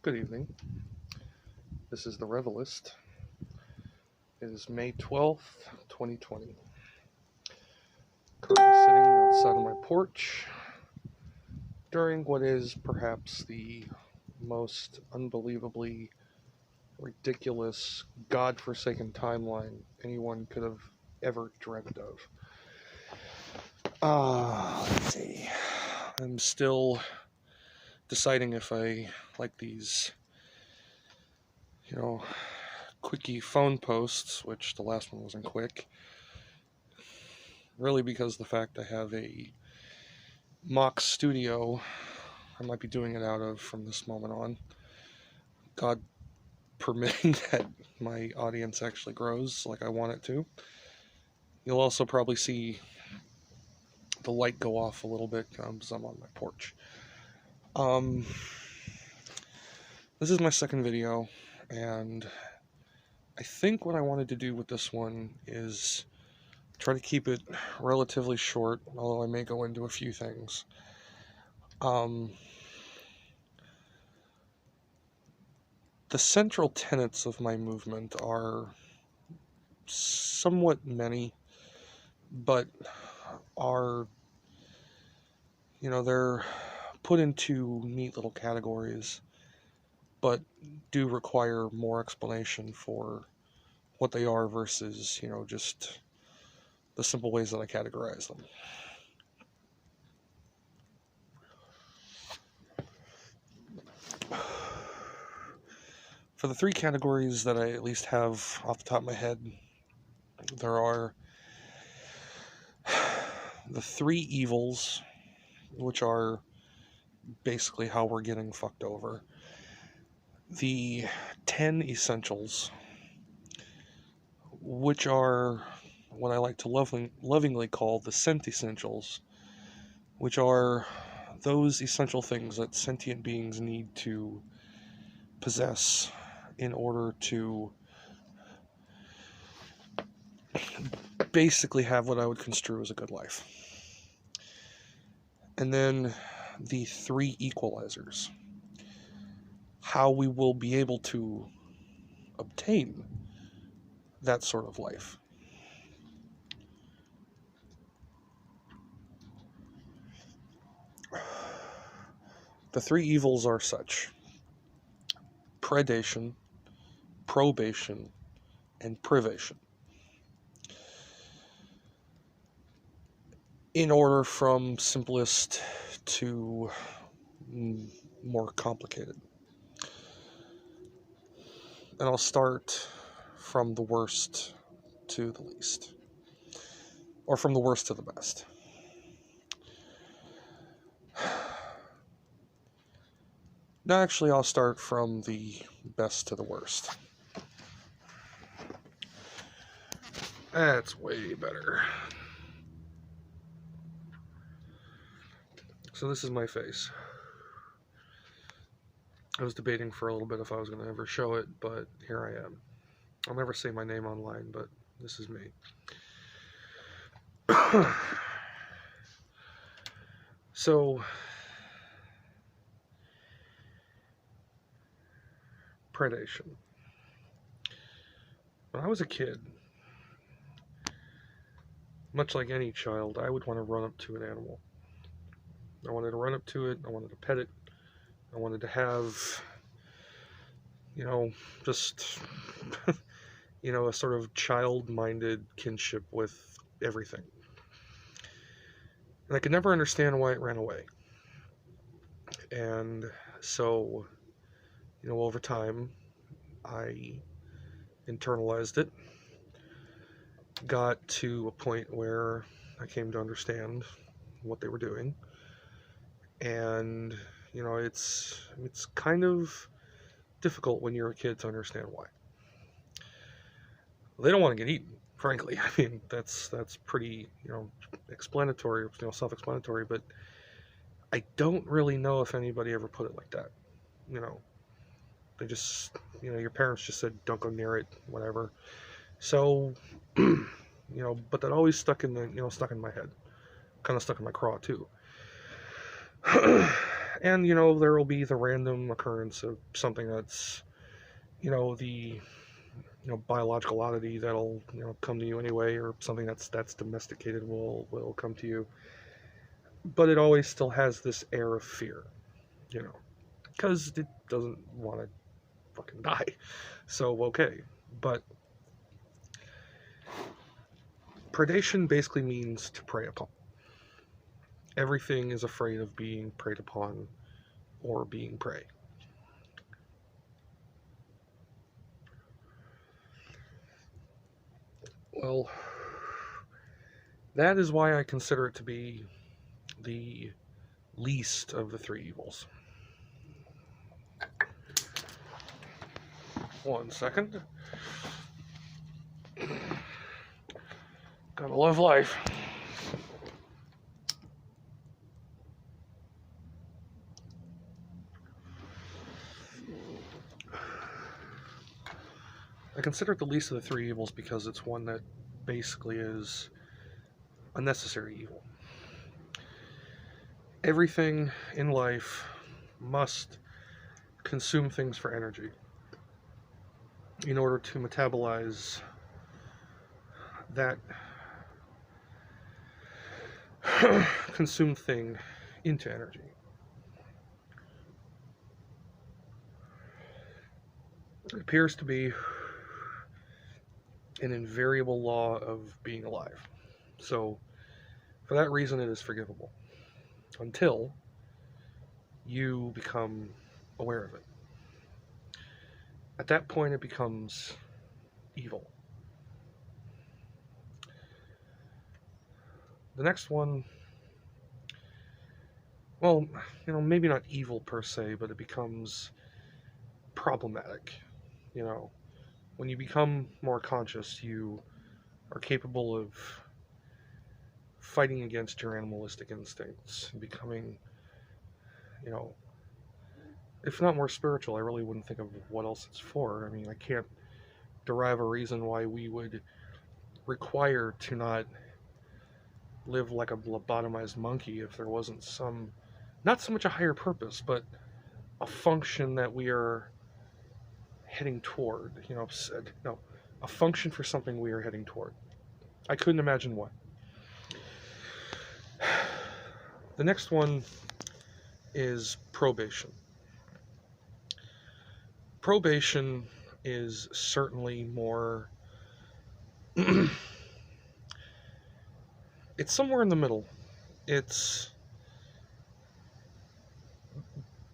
Good evening. This is the Revelist. It is May 12th, 2020. Currently sitting outside of my porch during what is perhaps the most unbelievably ridiculous, godforsaken timeline anyone could have ever dreamt of. Let's see. I'm still deciding if I like these, quickie phone posts, which the last one wasn't quick. Really because the fact I have a mock studio I might be doing it out of from this moment on. God permitting that my audience actually grows like I want it to. You'll also probably see the light go off a little bit because I'm on my porch. This is my second video, and I think what I wanted to do with this one is try to keep it relatively short, although I may go into a few things. The central tenets of my movement are somewhat many, but are, they're put into neat little categories, but do require more explanation for what they are versus, just the simple ways that I categorize them. For the three categories that I at least have off the top of my head, there are the three evils, which are basically how we're getting fucked over. The 10 essentials, which are what I like to lovingly call the sent essentials, which are those essential things that sentient beings need to possess in order to basically have what I would construe as a good life. And then the three equalizers, how we will be able to obtain that sort of life. The three evils are such: predation, probation, and privation. In order from simplest to more complicated. And I'll start from the worst to the least, or from the worst to the best. No, actually, I'll start from the best to the worst. That's way better. So this is my face. I was debating for a little bit if I was going to ever show it, but here I am. I'll never say my name online, but this is me. So, predation. When I was a kid, much like any child, I would want to run up to an animal. I wanted to run up to it, I wanted to pet it, I wanted to have, just, a sort of child-minded kinship with everything. And I could never understand why it ran away. And so, over time, I internalized it, got to a point where I came to understand what they were doing. And, it's kind of difficult when you're a kid to understand why. They don't want to get eaten, frankly. I mean, that's pretty, explanatory, self-explanatory, but I don't really know if anybody ever put it like that. They just, your parents just said, don't go near it, whatever. So, but that always stuck in my head, kind of stuck in my craw too. And, there will be the random occurrence of something that's, the, biological oddity that'll, come to you anyway, or something that's domesticated will come to you. But it always still has this air of fear, because it doesn't want to fucking die. So, okay. But predation basically means to prey upon. Everything is afraid of being preyed upon or being prey. Well, that is why I consider it to be the least of the three evils. 1 second. Gotta love life. I consider it the least of the three evils because it's one that basically is a necessary evil. Everything in life must consume things for energy in order to metabolize that consumed thing into energy. It appears to be an invariable law of being alive. So, for that reason, it is forgivable. Until you become aware of it. At that point, it becomes evil. The next one, well, maybe not evil per se, but it becomes problematic. When you become more conscious, you are capable of fighting against your animalistic instincts and becoming, if not more spiritual. I really wouldn't think of what else it's for. I mean, I can't derive a reason why we would require to not live like a lobotomized monkey if there wasn't some, not so much a higher purpose, but a function that we are heading toward. A function for something we are heading toward. I couldn't imagine what. The next one is probation. Probation is certainly more... it's somewhere in the middle. It's...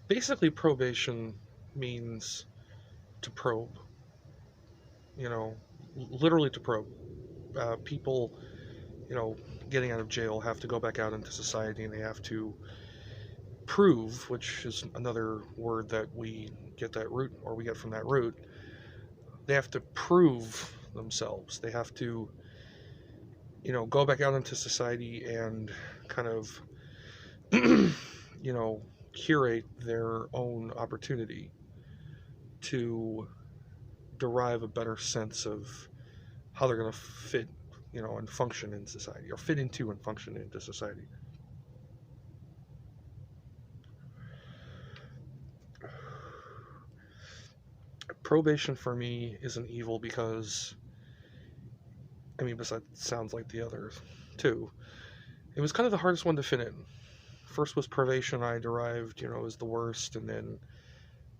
basically, probation means to probe. Literally to probe. People, getting out of jail have to go back out into society, and they have to prove, which is another word that we get from that root. They have to prove themselves. They have to, go back out into society and kind of, curate their own opportunity to derive a better sense of how they're going to fit, and function in society, or fit into and function into society. Probation for me is an evil because, besides, it sounds like the other two. It was kind of the hardest one to fit in. First was privation, I derived, as the worst, and then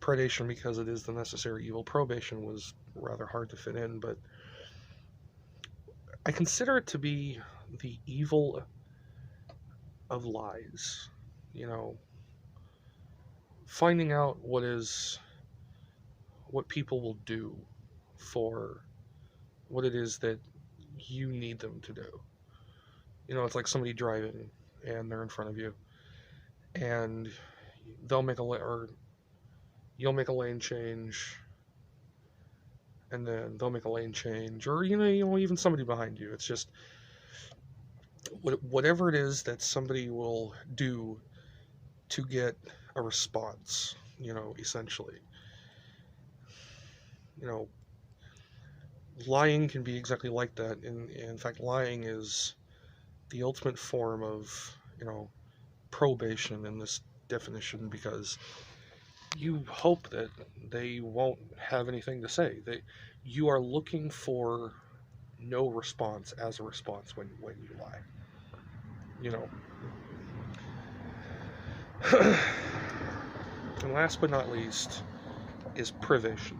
predation because it is the necessary evil. Probation was rather hard to fit in, but I consider it to be the evil of lies. Finding out what people will do for what it is that you need them to do. It's like somebody driving and they're in front of you, and they'll make you'll make a lane change, and then they'll make a lane change, or even somebody behind you. It's just whatever it is that somebody will do to get a response, essentially. Lying can be exactly like that. In fact, lying is the ultimate form of, probation in this definition because you hope that they won't have anything to say. You are looking for no response as a response when you lie. You know. And last but not least is privation.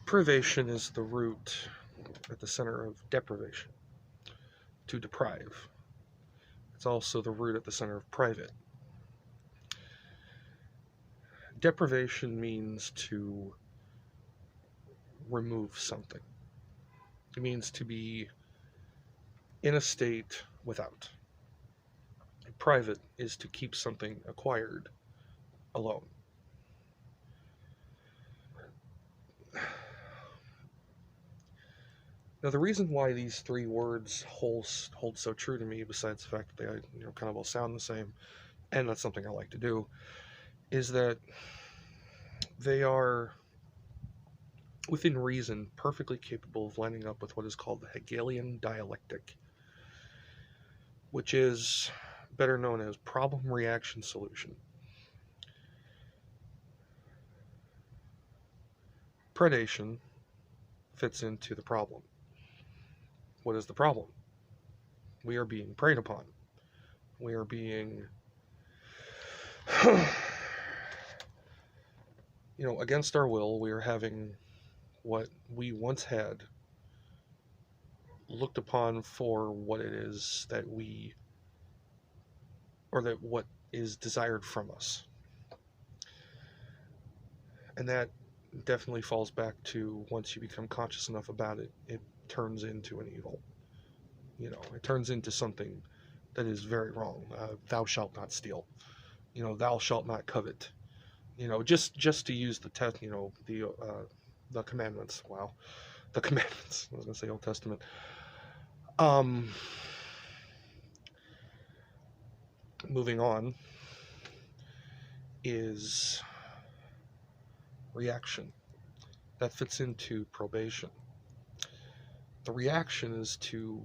Privation is the root at the center of deprivation, to deprive. It's also the root at the center of private. Deprivation means to remove something. It means to be in a state without. Private is to keep something acquired alone. Now, the reason why these three words hold so true to me, besides the fact that they kind of all sound the same, and that's something I like to do, is that they are, within reason, perfectly capable of lining up with what is called the Hegelian dialectic, which is better known as problem, reaction, solution. Predation fits into the problem. What is the problem? We are being preyed upon. We are being, against our will, we are having what we once had looked upon for what it is that what is desired from us. And that definitely falls back to, once you become conscious enough about it, it turns into an evil. It turns into something that is very wrong. Thou shalt not steal. Thou shalt not covet. Just to use the the commandments. Wow, the commandments. I was going to say Old Testament. Moving on is reaction. That fits into probation. The reaction is to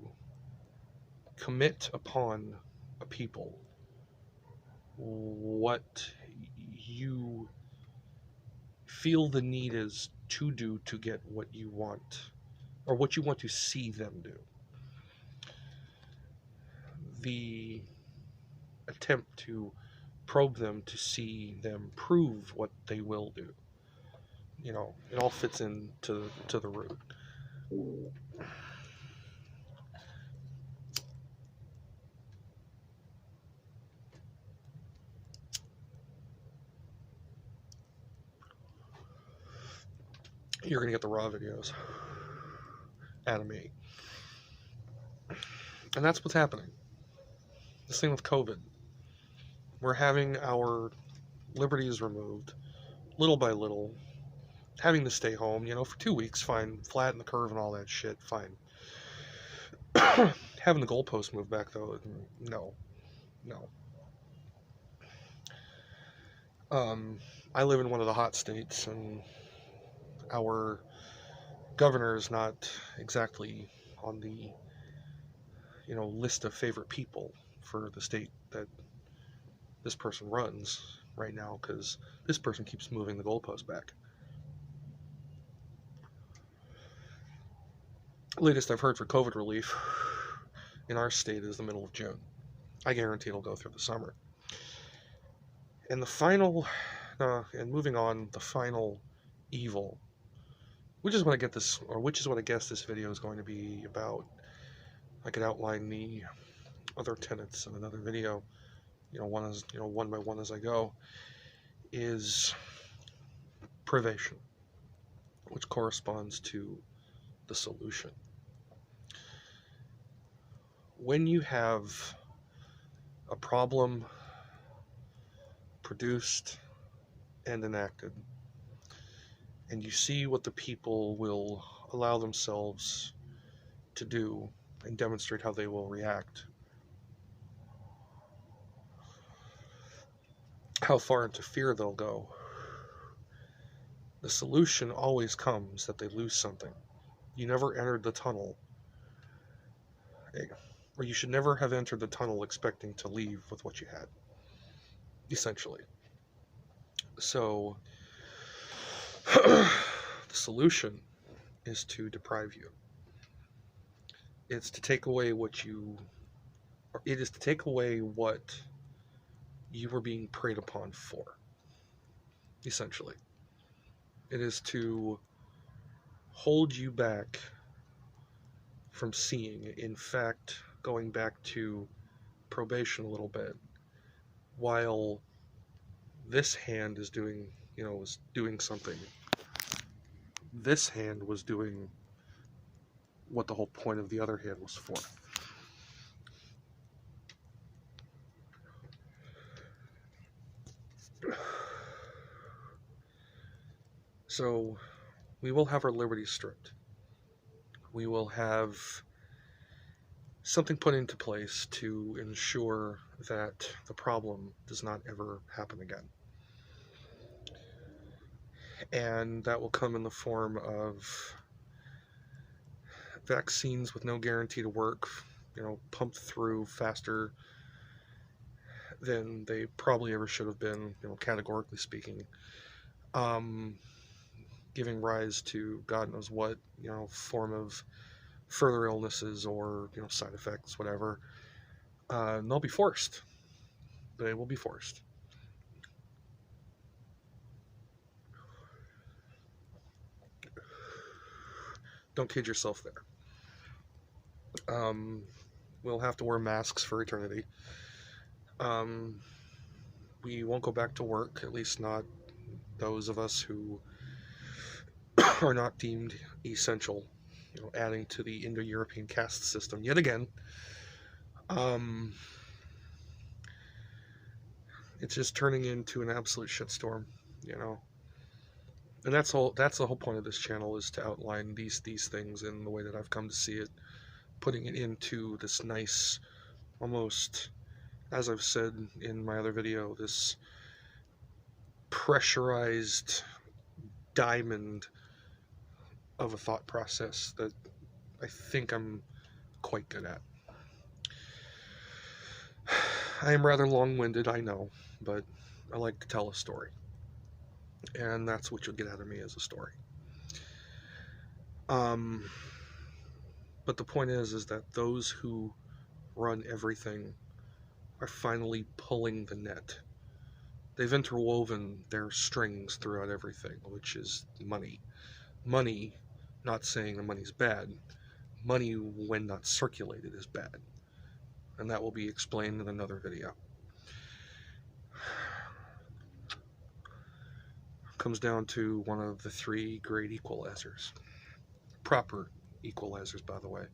commit upon a people what you feel the need is to do to get what you want, or what you want to see them do. The attempt to probe them to see them prove what they will do. It all fits into the root. You're going to get the raw videos out of me. And that's what's happening. This thing with COVID. We're having our liberties removed, little by little, having to stay home, for 2 weeks, fine. Flatten the curve and all that shit, fine. Having the goalpost moved back, though, no. I live in one of the hot states, and our governor is not exactly on the, list of favorite people for the state that this person runs right now, because this person keeps moving the goalpost back. Latest I've heard for COVID relief in our state is the middle of June. I guarantee it'll go through the summer. And the final, moving on, the final evil, which is what I guess this video is going to be about. I could outline the other tenets in another video, one by one as I go, is privation, which corresponds to the solution. When you have a problem produced and enacted, and you see what the people will allow themselves to do and demonstrate how they will react, how far into fear they'll go, the solution always comes that they lose something. You never entered the tunnel, or you should never have entered the tunnel expecting to leave with what you had. essentially. So the solution is to deprive you. It's to take away what you, it is to take away what you were being preyed upon for, essentially. It is to hold you back from seeing. In fact, going back to probation a little bit, while this hand is doing, was doing something, this hand was doing what the whole point of the other hand was for. So we will have our liberties stripped. We will have something put into place to ensure that the problem does not ever happen again. And that will come in the form of vaccines with no guarantee to work, pumped through faster than they probably ever should have been, categorically speaking. Giving rise to God knows what, form of further illnesses or, side effects, whatever. And they'll be forced. They will be forced. Don't kid yourself there. We'll have to wear masks for eternity. We won't go back to work, at least not those of us who are not deemed essential, adding to the Indo-European caste system yet again. It's just turning into an absolute shitstorm, and that's the whole point of this channel, is to outline these things in the way that I've come to see it, putting it into this nice, almost, as I've said in my other video, this pressurized diamond of a thought process that I think I'm quite good at. I am rather long-winded, I know, but I like to tell a story. And that's what you'll get out of me, as a story. But the point is that those who run everything are finally pulling the net. They've interwoven their strings throughout everything, which is money. Money, not saying the money's bad. Money, when not circulated, is bad. And that will be explained in another video. Comes down to one of the three great equalizers. Proper equalizers, by the way.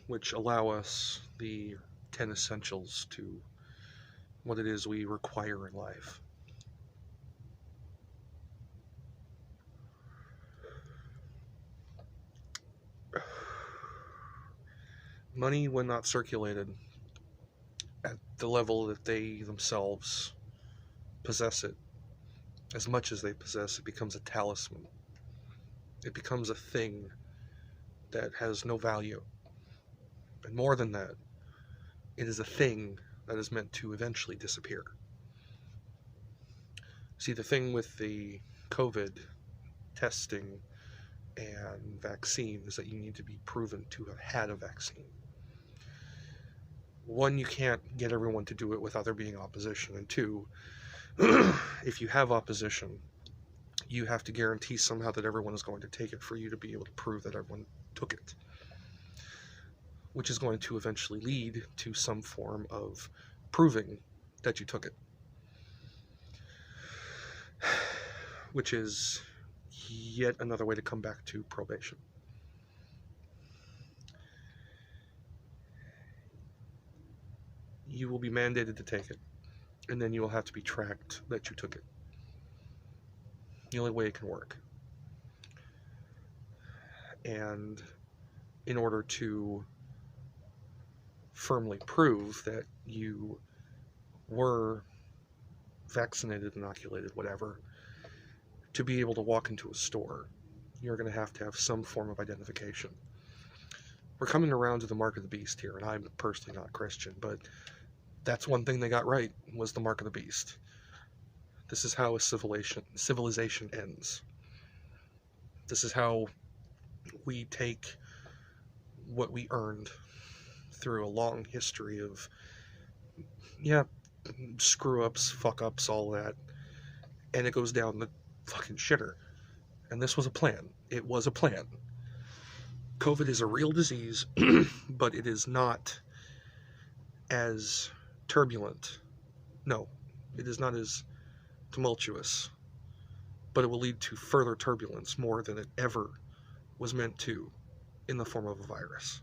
Which allow us the 10 essentials to what it is we require in life. Money, when not circulated at the level that they themselves possess it, as much as they possess, it becomes a talisman. It becomes a thing that has no value. And more than that, it is a thing that is meant to eventually disappear. See, the thing with the COVID testing and vaccine is that you need to be proven to have had a vaccine. One, you can't get everyone to do it without there being opposition. And two, if you have opposition, you have to guarantee somehow that everyone is going to take it for you to be able to prove that everyone took it. Which is going to eventually lead to some form of proving that you took it. Which is yet another way to come back to probation. You will be mandated to take it, and then you will have to be tracked that you took it. The only way it can work. And in order to firmly prove that you were vaccinated, inoculated, whatever, to be able to walk into a store, you're going to have some form of identification. We're coming around to the mark of the beast here, and I'm personally not Christian, but That's one thing they got right, was the mark of the beast. This is how a civilization ends. This is how we take what we earned through a long history of, yeah, screw-ups, fuck-ups, all that, and it goes down the fucking shitter. And this was a plan. It was a plan. COVID is a real disease, but it is not as turbulent. No, it is not as tumultuous, but it will lead to further turbulence more than it ever was meant to in the form of a virus.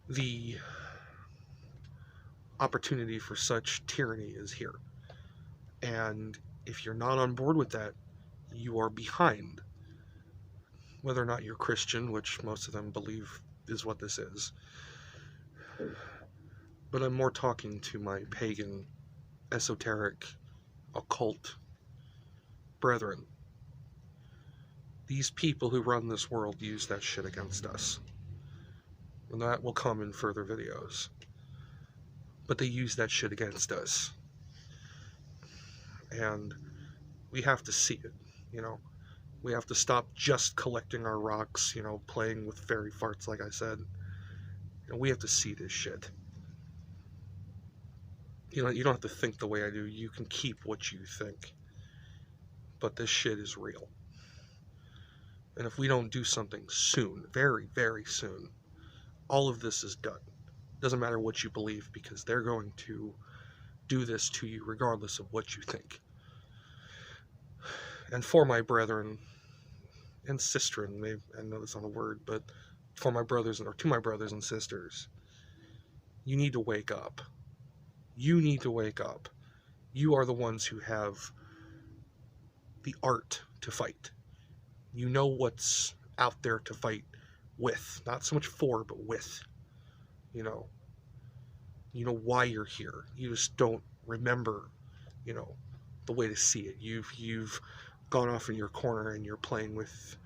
The opportunity for such tyranny is here. And if you're not on board with that, you are behind. Whether or not you're Christian, which most of them believe is what this is. But I'm more talking to my pagan, esoteric, occult brethren. These people who run this world use that shit against us. And that will come in further videos. But they use that shit against us. And we have to see it, you know. We have to stop just collecting our rocks, you know, playing with fairy farts, like I said. And we have to see this shit. You know, you don't have to think the way I do. You can keep what you think. But this shit is real. And if we don't do something soon, very, very soon, all of this is done. Doesn't matter what you believe, because they're going to do this to you regardless of what you think. And for my brethren and sistren, maybe, I know that's not a word, but for my brothers, or to my brothers and sisters, you need to wake up. You need to wake up. You are the ones who have the art to fight. You know what's out there to fight with. Not so much for, but with. You know why you're here. You just don't remember, you know, the way to see it. You've gone off in your corner and you're playing with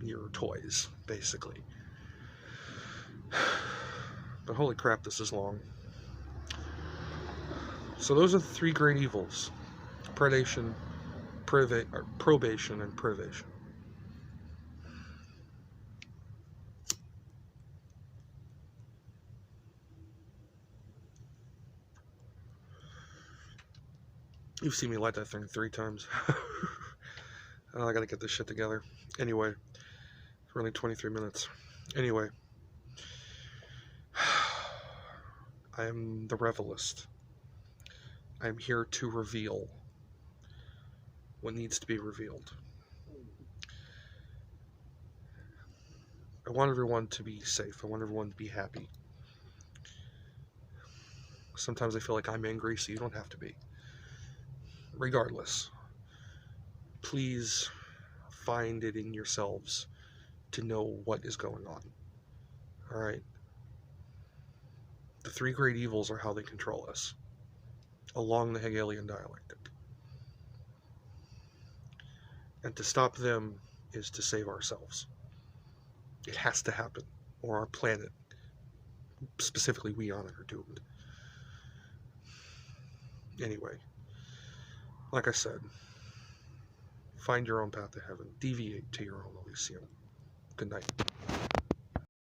your toys, basically. But holy crap, this is long. So those are the three great evils: predation, probation, and privation. You've seen me light that thing 3 times. I gotta get this shit together. Anyway, we're only 23 minutes. Anyway, I am the Revelist. I'm here to reveal what needs to be revealed. I want everyone to be safe. I want everyone to be happy. Sometimes I feel like I'm angry, so you don't have to be. Regardless, please find it in yourselves to know what is going on. Alright? The 3 great evils are how they control us, along the Hegelian dialectic. And to stop them is to save ourselves. It has to happen, or our planet, specifically we on it, are doomed. Anyway, like I said, find your own path to heaven. Deviate to your own Elysium. Good night.